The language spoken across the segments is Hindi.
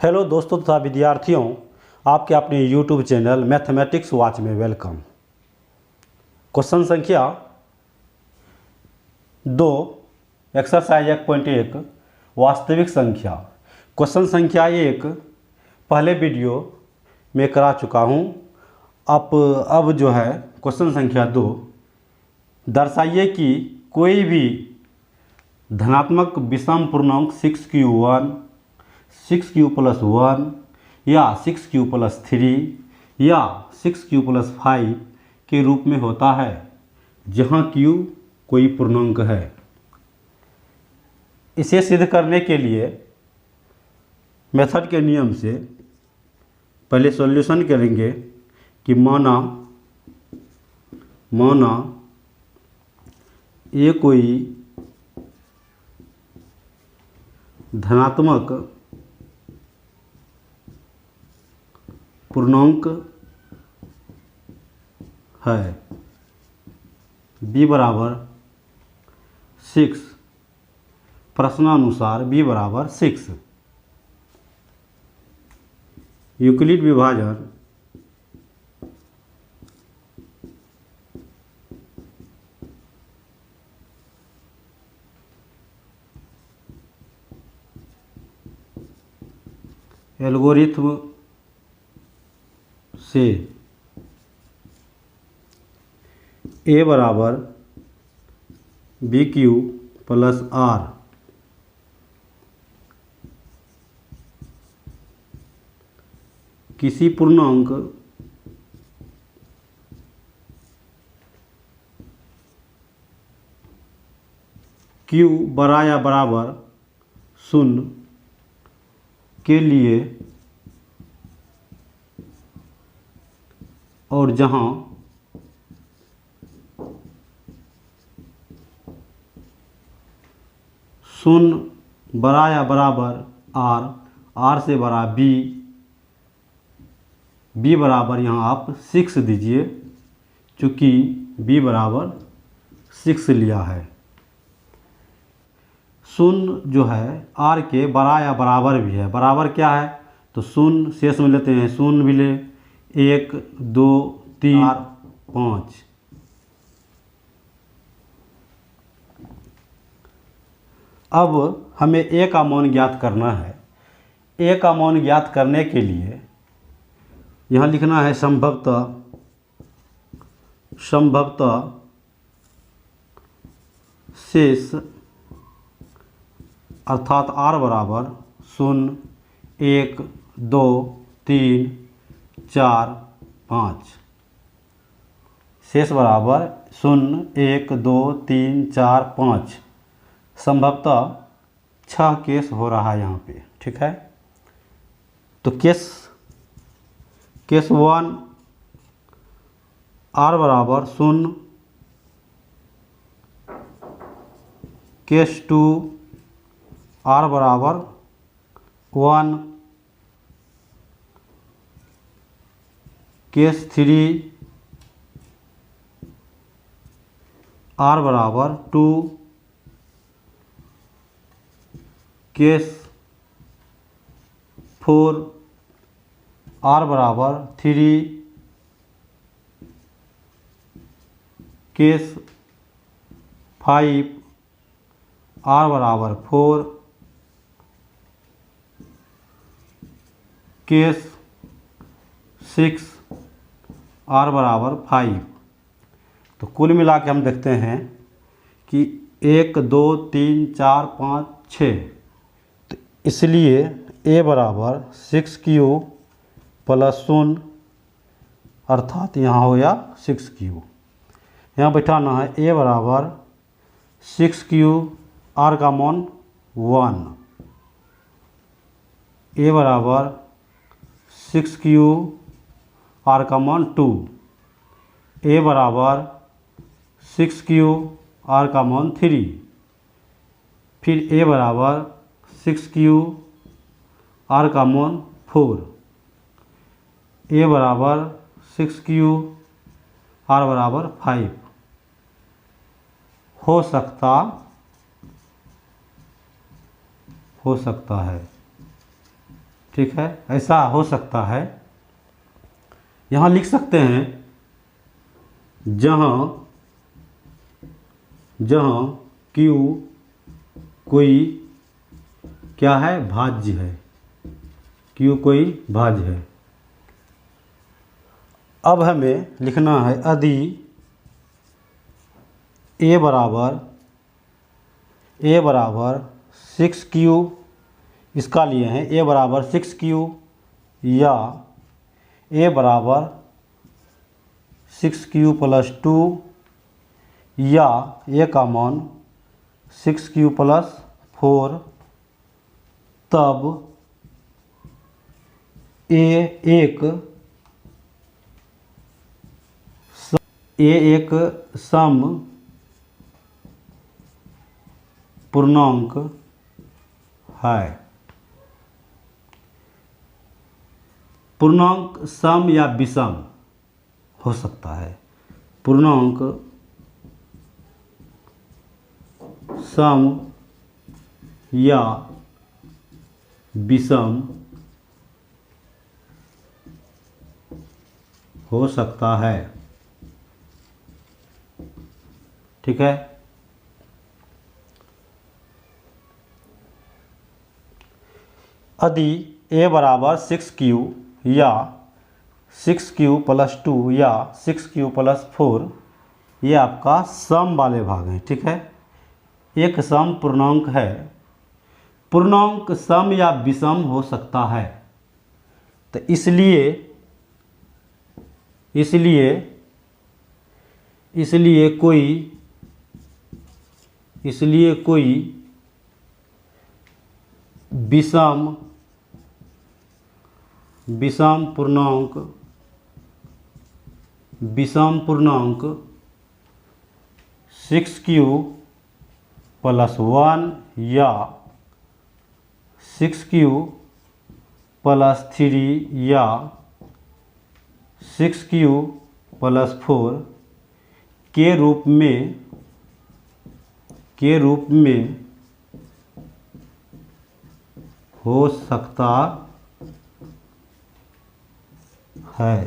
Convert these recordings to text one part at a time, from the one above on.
हेलो दोस्तों तथा विद्यार्थियों, आपके अपने यूट्यूब चैनल मैथमेटिक्स वॉच में वेलकम। क्वेश्चन संख्या 2 एक्सरसाइज 1.1 वास्तविक संख्या। क्वेश्चन संख्या 1 पहले वीडियो में करा चुका हूँ। अब जो है क्वेश्चन संख्या 2, दर्शाइए कि कोई भी धनात्मक विषम पूर्णांक 6q1 6q + 1 या 6q + 3 या 6q + 5 के रूप में होता है जहाँ q कोई पूर्णांक है। इसे सिद्ध करने के लिए मेथड के नियम से पहले सॉल्यूशन करेंगे कि माना ये कोई धनात्मक पूर्णांक है b बराबर 6, प्रश्नानुसार b बराबर 6। यूक्लिड विभाजन एल्गोरिथ्म से a बराबर bq + r किसी पूर्णांक q बड़ा या बराबर 0 के लिए और जहां शून्य बड़ा या बराबर r से बड़ा b बराबर यहाँ आप 6 दीजिए, चूँकि b बराबर 6 लिया है। शून्य जो है r के बड़ा या बराबर भी है। बराबर क्या है तो शून्य शेष में लेते हैं, शून्य भी ले 1 2 3 4 5। अब हमें a का मान ज्ञात करना है। a का मान ज्ञात करने के लिए यहाँ लिखना है संभवतः शेष अर्थात r बराबर 0 1 2 3 4 5। शेष बराबर 0 1 2 3 4 5। संभवतः 6 केस हो रहा है यहाँ पे, ठीक है। तो केस 1 r बराबर 0, केस 2 r बराबर 1, केस 3 r बराबर 2, केस 4 r बराबर 3, केस 5 r बराबर 4, केस 6 r बराबर 5। तो कुल मिला के हम देखते हैं कि 1 2 3 4 5 6। तो इसलिए a बराबर 6q + 0 अर्थात यहाँ हो गया 6q। यहाँ बैठाना है a बराबर 6q, r का मान 1, a बराबर 6q, r का मान 2, a बराबर 6q, r का मान 3, फिर a बराबर 6q, r का मान 4, a बराबर 6q, r बराबर 5। हो सकता है ठीक है, ऐसा हो सकता है। यहाँ लिख सकते हैं जहाँ Q कोई क्या है, भाज्य है, Q कोई भाज्य है। अब हमें लिखना है यदि A बराबर 6Q, इसका लिए हैं A बराबर 6Q या A बराबर 6Q प्लस 2 या A का मान 6Q प्लस 4, तब A एक सम पूर्णांक है। पूर्णांक सम या विषम हो सकता है। पूर्णांक सम या विषम हो सकता है। ठीक है, यदि A बराबर 6Q या 6Q प्लस 2 या 6Q प्लस 4, ये आपका सम वाले भाग हैं। ठीक है, एक सम पूर्णांक है। पूर्णांक सम या विषम हो सकता है, तो इसलिए कोई विषम पूर्णांक 6Q प्लस 1 या 6Q प्लस 3 या 6Q प्लस 4 के रूप में हो सकता है।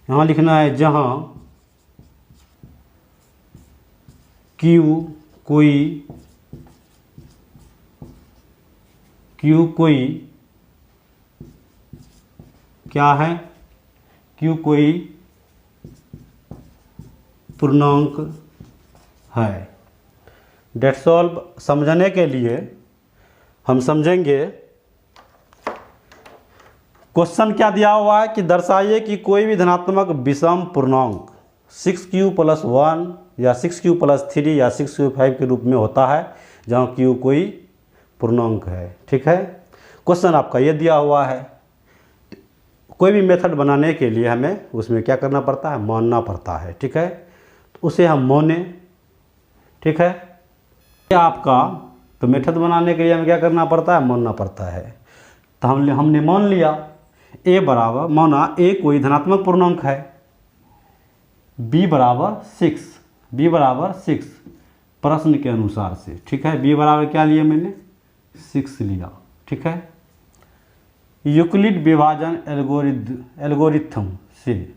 यहाँ लिखना है जहाँ Q कोई क्या है, Q कोई पूर्णांक है। That's all. समझने के लिए हम समझेंगे क्वेश्चन क्या दिया हुआ है कि दर्शाइए कि कोई भी धनात्मक विषम पूर्णांक 6Q प्लस 1 या 6Q प्लस 3 या 6Q 5 के रूप में होता है जहाँ Q कोई पूर्णांक है। ठीक है, क्वेश्चन आपका ये दिया हुआ है। कोई भी मेथड बनाने के लिए हमें उसमें क्या करना पड़ता है, मानना पड़ता है। ठीक है, तो उसे हम माने। ठीक है, ये आपका तो मेथड बनाने के लिए हमें क्या करना पड़ता है, मानना पड़ता है। तो हमने मान लिया A बराबर, माना A कोई धनात्मक पूर्णांक है, B बराबर 6 प्रश्न के अनुसार से। ठीक है, B बराबर क्या लिया मैंने, 6 लिया। ठीक है, यूक्लिड विभाजन एल्गोरिथम से,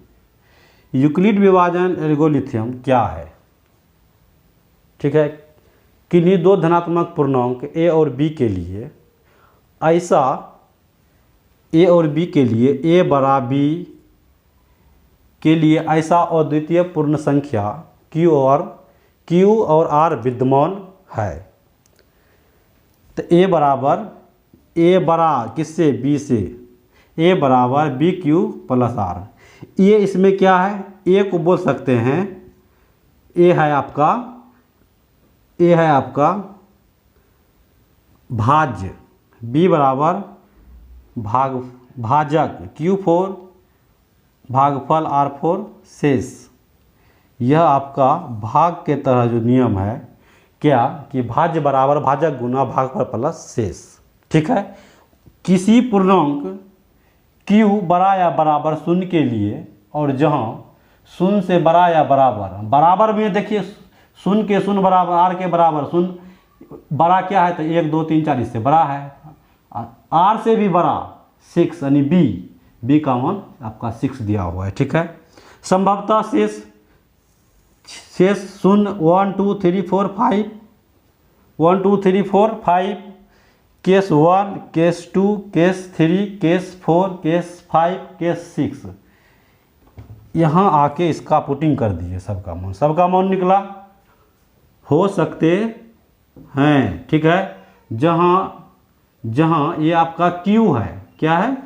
यूक्लिड विभाजन एल्गोरिथम क्या है। ठीक है, किन्हीं दो धनात्मक पूर्णांक A और B के लिए ऐसा A और B के लिए A बड़ा B के लिए ऐसा अद्वितीय पूर्ण संख्या Q और R विद्यमान है। तो A बड़ा किससे, B से, A बराबर BQ प्लस R। ये इसमें क्या है, A को बोल सकते हैं, A है आपका भाज्य, B बराबर भाजक, Q4 भागफल R4 शेष। यह आपका भाग के तरह जो नियम है क्या, कि भाज्य बराबर भाजक गुना भागफल प्लस शेष। ठीक है, किसी पूर्णांक Q बड़ा या बराबर शून्य के लिए, और जहाँ शून्य से बड़ा या बराबर में देखिए शून्य के शून्य बराबर R के बराबर शून्य, बड़ा क्या है तो 1 2 3 4 इससे बड़ा है। आर से भी बड़ा 6 यानी बी का मान आपका 6 दिया हुआ है। ठीक है, संभवतः शेष 0 1 2 3 4 5 1 2 3 4 5 case 1 case 2 case 3 case 4 case 5 case 6 यहाँ आके इसका पुटिंग कर दिए, सबका मान निकला। हो सकते हैं, ठीक है, जहाँ ये आपका Q है, क्या है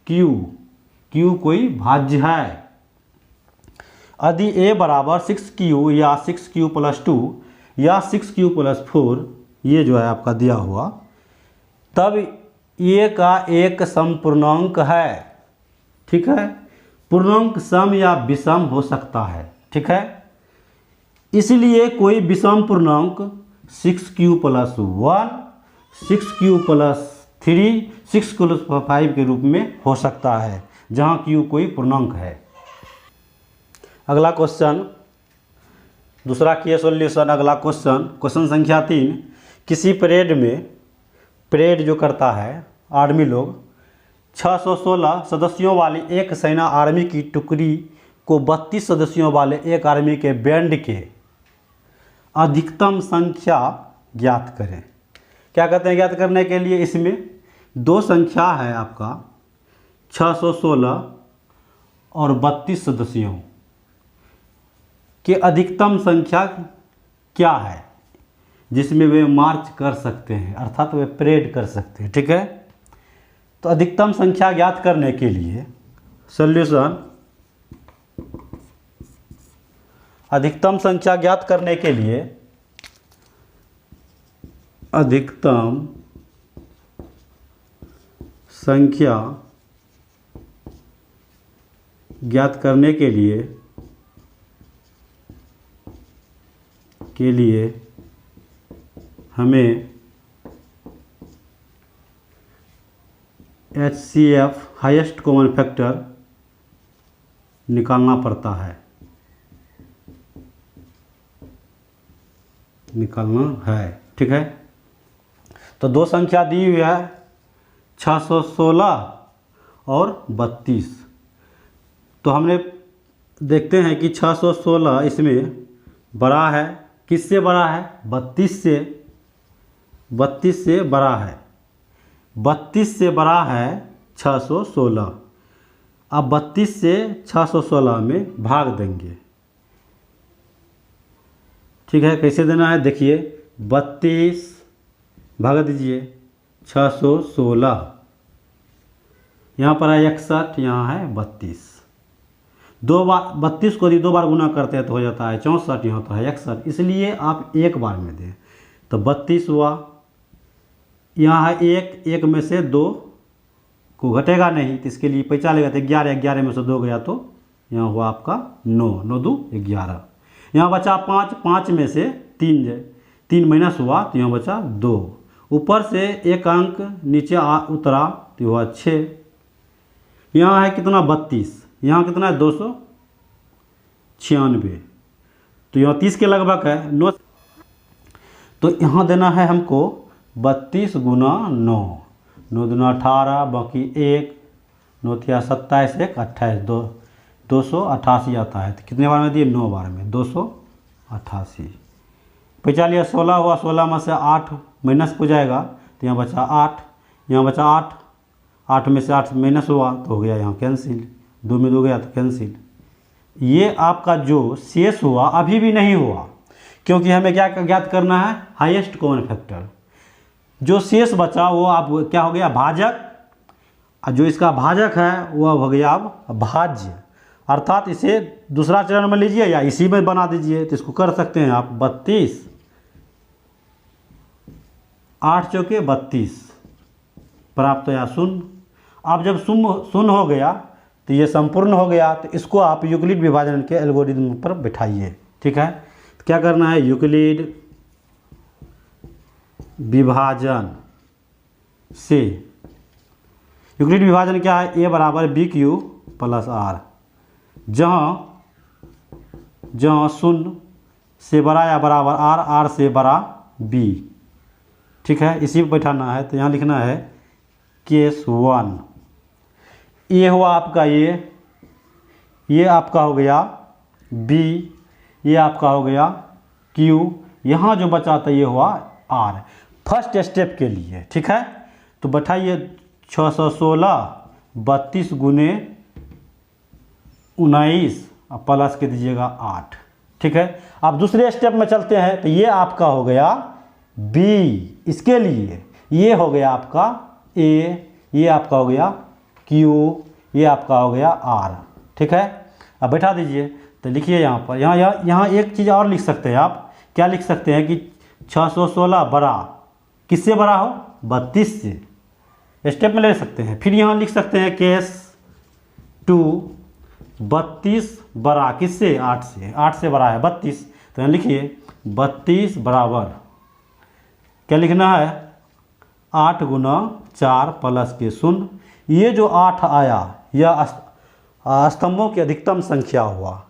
Q कोई भाज्य है। यदि A बराबर 6Q या 6Q + 2 या 6Q + 4 ये जो है आपका दिया हुआ, तब ये का एक समपूर्णांक है। ठीक है, पूर्णांक सम या विषम हो सकता है। ठीक है, इसलिए कोई विषम पूर्णांक 6Q + 1 6Q + 3 6Q + 5 के रूप में हो सकता है, जहाँ Q कोई पूर्णांक है। अगला क्वेश्चन, दूसरा किए सॉल्यूशन। अगला क्वेश्चन संख्या 3। किसी परेड जो करता है आर्मी लोग, 616 सदस्यों वाली एक सेना आर्मी की टुकड़ी को 32 सदस्यों वाले एक आर्मी के बैंड के अधिकतम संख्या ज्ञात करें। क्या कहते हैं ज्ञात करने के लिए? इसमें दो संख्या है आपका 616 और 32 सदस्यों के अधिकतम संख्या क्या है जिसमें वे मार्च कर सकते हैं, अर्थात वे परेड कर सकते हैं। ठीक है, तो अधिकतम संख्या ज्ञात करने के लिए सॉल्यूशन, अधिकतम संख्या ज्ञात करने के लिए अधिकतम संख्या ज्ञात करने के लिए हमें HCF हाईएस्ट कॉमन फैक्टर निकालना पड़ता है, ठीक है। तो दो संख्या दी हुई है 616 और 32। तो हमने देखते हैं कि 616 इसमें बड़ा है, किससे बड़ा है? 32 से बड़ा है, 32 से बड़ा है 616। अब 32 से 616 में भाग देंगे। ठीक है, कैसे देना है देखिए, 32 भाग दीजिए 616, यहाँ पर है 61, यहाँ है 32। दो बार 32 को यदि दो बार गुना करते हैं तो हो जाता है 64, यहाँ तो है 61, इसलिए आप एक बार में दें। तो 32 हुआ, यहाँ है एक में से 2 को घटेगा नहीं, तो इसके लिए पैसा लेगा तो 11 में से 2 गया तो यहाँ हुआ आपका 9, 9 2 11। यहाँ बचा 5 में से 3 माइनस हुआ तो यहाँ बचा 2, ऊपर से एक अंक नीचे उतरा तो हुआ 6। यहाँ है कितना 32, यहाँ कितना है 296, तो यहाँ 30 के लगभग है 9। तो यहाँ देना है हमको 32 गुना 9, 9 दूना 18, बाकी 1, 9 तिया 27, 1 28, 288 आता है। तो कितने बार में दिए? 9 बार में 288। 45 16 हुआ, 16 में से 8 माइनस हो जाएगा तो यहाँ बचा 8, यहाँ बचा 8 में से 8 माइनस हुआ तो हो गया यहाँ कैंसिल, 2 में 2 गया तो कैंसिल। ये आपका जो शेष हुआ अभी भी नहीं हुआ, क्योंकि हमें क्या ज्ञात करना है? Highest common factor. जो शेष बचा वो आप क्या हो गया? भाजक। जो इसका भाजक है वह हो गया अब भाज्य, अर्थात इसे दूसरा चरण में लीजिए या इसी में बना दीजिए। तो इसको कर सकते हैं आप 32, 8 चौके 32 प्राप्त या शून्य। अब जब शून्य हो गया तो ये संपूर्ण हो गया, तो इसको आप यूक्लिड विभाजन के एल्गोरिथम पर बिठाइए। ठीक है, तो क्या करना है? यूक्लिड विभाजन से, यूक्लिड विभाजन क्या है? A बराबर BQ + R, जहाँ शून्य से बड़ा या बराबर R, R से बड़ा B। ठीक है, इसी पर बैठाना है। तो यहाँ लिखना है केस 1। ये हुआ आपका ये आपका हो गया बी, ये आपका हो गया क्यू, यहाँ जो बचा था ये हुआ आर, फर्स्ट स्टेप के लिए। ठीक है, तो बैठाइए 616 32 गुने 19 और प्लस के दीजिएगा 8। ठीक है, अब दूसरे स्टेप में चलते हैं। तो ये आपका हो गया बी, इसके लिए ये हो गया आपका ए, ये आपका हो गया क्यू, ये आपका हो गया आर। ठीक है, अब बैठा दीजिए। तो लिखिए यहाँ पर, यहाँ एक चीज़ और लिख सकते हैं आप। क्या लिख सकते हैं कि 616 बड़ा किससे बड़ा हो, 32 से, स्टेप में ले सकते हैं। फिर यहाँ लिख सकते हैं केस 2, 32 बड़ा किससे, 8 से, 8 से बड़ा है 32। तो यहाँ लिखिए 32 बराबर क्या लिखना है, 8 गुना 4 प्लस के 0। ये जो 8 आया यह स्तंभों की अधिकतम संख्या हुआ।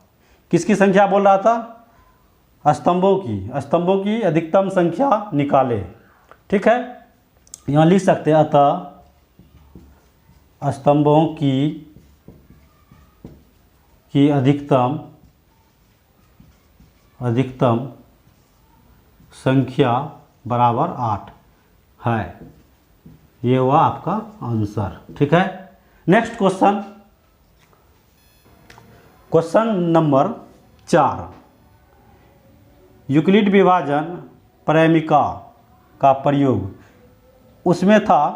किसकी संख्या बोल रहा था, स्तंभों की अधिकतम संख्या निकाले। ठीक है, यहाँ लिख सकते हैं अतः स्तंभों की अधिकतम संख्या बराबर 8 है। ये हुआ आपका आंसर। ठीक है, नेक्स्ट क्वेश्चन नंबर 4। यूक्लिड विभाजन परिमेय का प्रयोग, उसमें था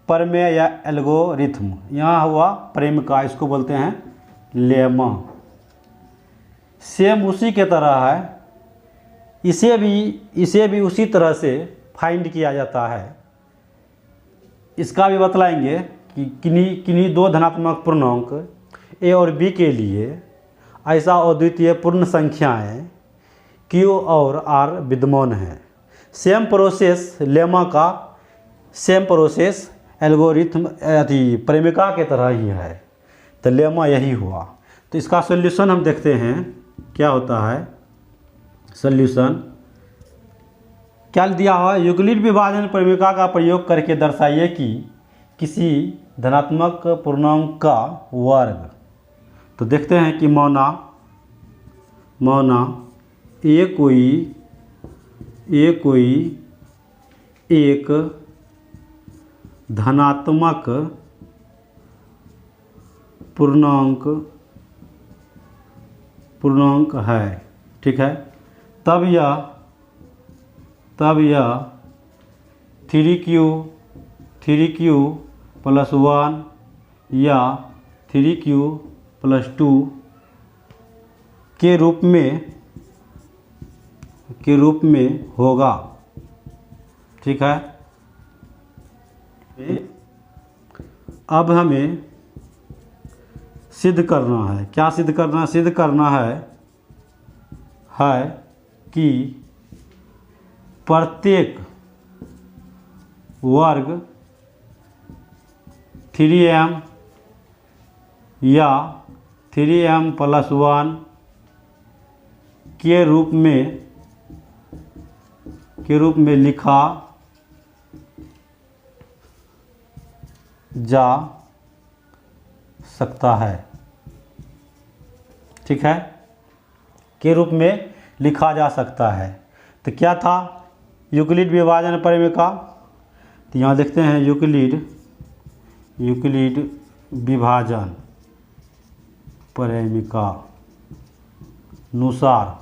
प्रमेय या एल्गोरिथम, यहाँ हुआ परिमेय, इसको बोलते हैं लेमा। सेम उसी के तरह है, इसे भी उसी तरह से फाइंड किया जाता है। इसका भी बतलाएंगे कि किन्हीं दो धनात्मक पूर्णांक ए और बी के लिए ऐसा अद्वितीय पूर्ण संख्याएं क्यू और आर विद्यमान है। सेम प्रोसेस लेमा का, सेम प्रोसेस एल्गोरिथम परिमेय के तरह ही है। तो लेमा यही हुआ। तो इसका सॉल्यूशन हम देखते हैं क्या होता है। सॉल्यूशन क्या दिया हुआ, यूक्लिड विभाजन परिमेय का प्रयोग करके दर्शाइए कि किसी धनात्मक पूर्णांक का वर्ग। तो देखते हैं कि मौना ये कोई एक धनात्मक पूर्णांक है। ठीक है, तब यह 3q + 1 या 3q + 2 के रूप में होगा। ठीक है, अब हमें सिद्ध करना है। क्या सिद्ध करना है कि प्रत्येक वर्ग 3m या 3m + 1 के रूप में लिखा जा सकता है। ठीक है, के रूप में लिखा जा सकता है। तो क्या था यूक्लिड विभाजन परिमेय का। तो यहाँ देखते हैं यूक्लिड विभाजन परिमेय का अनुसार।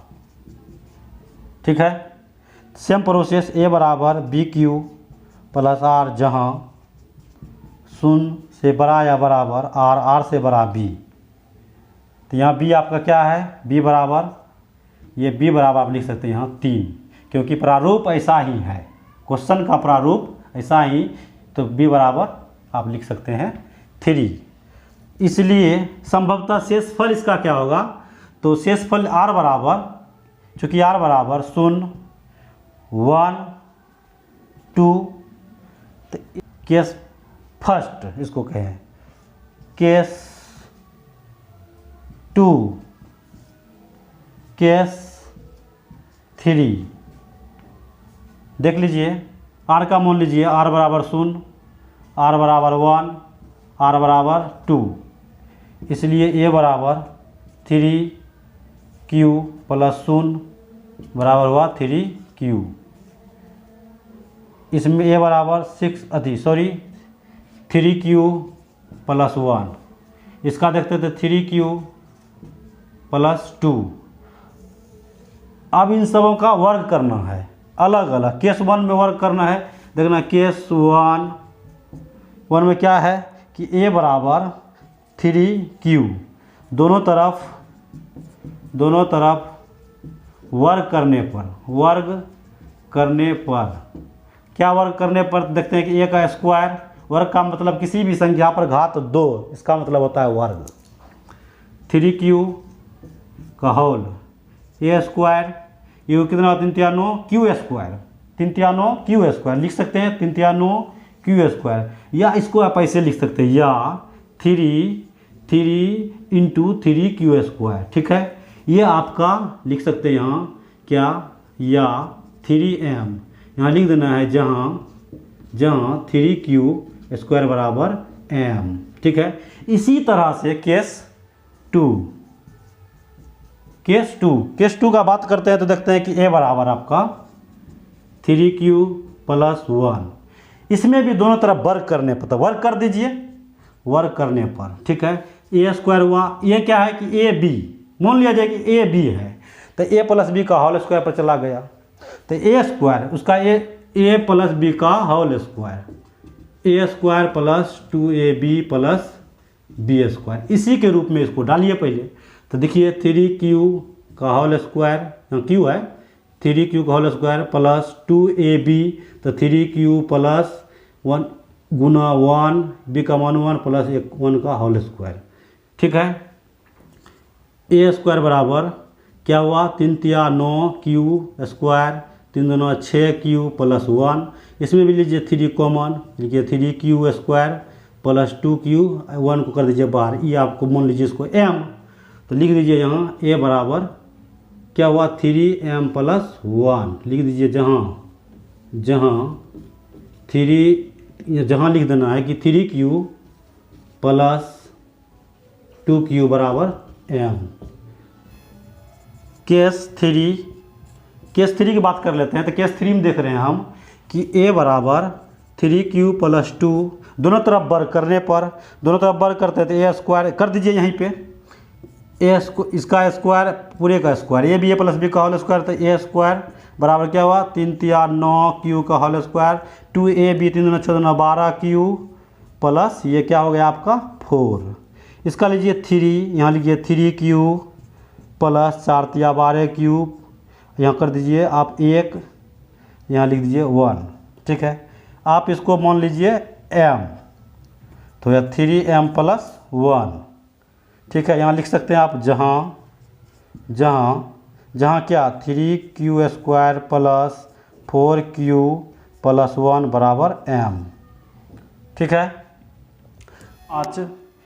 ठीक है, सेम प्रोसेस ए बराबर BQ + R, जहाँ 0 से बड़ा या बराबर R से बड़ा B। तो यहाँ B आपका क्या है, B बराबर, ये B बराबर आप लिख सकते हैं यहाँ 3, क्योंकि प्रारूप ऐसा ही है, क्वेश्चन का प्रारूप ऐसा ही। तो B बराबर आप लिख सकते हैं 3। इसलिए संभवतः शेषफल इसका क्या होगा, तो शेषफल R बराबर, चूँकि R बराबर 0 1 2, तो केस फर्स्ट इसको कहें, केस 2, केस 3। देख लीजिए R का मान लीजिए, R बराबर 0, आर बराबर 1, आर बराबर 2, इसलिए ए बराबर 3q प्लस 0 बराबर हुआ 3q। इसमें ए बराबर 3q प्लस 1, इसका देखते थे 3q प्लस 2। अब इन सबों का वर्ग करना है अलग अलग। केस 1 में वर्ग करना है। देखना केस 1 में क्या है कि ए बराबर 3q, दोनों तरफ वर्ग करने पर क्या वर्ग करने पर देखते हैं कि ए का स्क्वायर, वर्ग का मतलब किसी भी संख्या पर घात 2, इसका मतलब होता है वर्ग। 3q का होल ए स्क्वायर, ये कितना 3 q स्क्वायर, 3 q स्क्वायर लिख सकते हैं, 3 q स्क्वायर, या इसको आप ऐसे लिख सकते हैं, या 3 इंटू 3q स्क्वायर। ठीक है, ये आपका लिख सकते हैं यहाँ क्या, या 3m यहाँ लिख देना है, जहाँ 3q स्क्वायर बराबर m। ठीक है, इसी तरह से केस 2 का बात करते हैं तो देखते हैं कि ए बराबर आपका 3q प्लस 1। इसमें भी दोनों तरफ वर्ग करने पर, तो वर्ग कर दीजिए, वर्ग करने पर। ठीक है, ए स्क्वायर हुआ, ये क्या है कि ए बी, मान लिया जाए कि ए बी है, तो ए प्लस बी का होल स्क्वायर पर चला गया, तो ए स्क्वायर उसका ए प्लस बी का whole square, A square plus 2ab plus B square, इसी के रूप में इसको डालिए पहले। तो देखिए 3q का होल स्क्वायर, q है, 3q का होल स्क्वायर प्लस 2ab, तो 3q प्लस 1 गुना 1, बी का मान 1 प्लस 1 का होल स्क्वायर। ठीक है, ए स्क्वायर बराबर क्या हुआ, 3 तिया 9q स्क्वायर, 3 दूना 6q प्लस 1, इसमें भी लीजिए 3 कॉमन, लिखिए 3q स्क्वायर प्लस 2q, 1 को कर दीजिए बाहर, ये आपको मान लीजिए इसको m, तो लिख दीजिए यहाँ a बराबर क्या हुआ 3m प्लस 1, लिख दीजिए जहाँ लिख देना है कि 3q प्लस 2q बराबर m। केस 3 की बात कर लेते हैं। तो केस 3 में देख रहे हैं हम कि a बराबर 3q प्लस 2, दोनों तरफ वर्ग करने पर, दोनों तरफ वर्ग करते हैं तो ए स्क्वायर कर दीजिए यहीं पे, इसका स्क्वायर पूरे का square, A B A plus B का होल स्क्वायर, तो ए स्क्वायर बराबर क्या हुआ 3 तिया 9q का होल स्क्वायर, 2ab 3 दूना 6 दूना 12q प्लस ये क्या हो गया आपका 4, इसका लीजिए 3, यहाँ लीजिए 3q प्लस 4 तिया 12q, यहाँ कर दीजिए आप 1, यहाँ लिख दीजिए 1। ठीक है, आप इसको मान लीजिए m, तो यह 3m प्लस 1। ठीक है, यहाँ लिख सकते हैं आप जहाँ क्या 3q square plus 4q plus 1 बराबर m। ठीक है, आज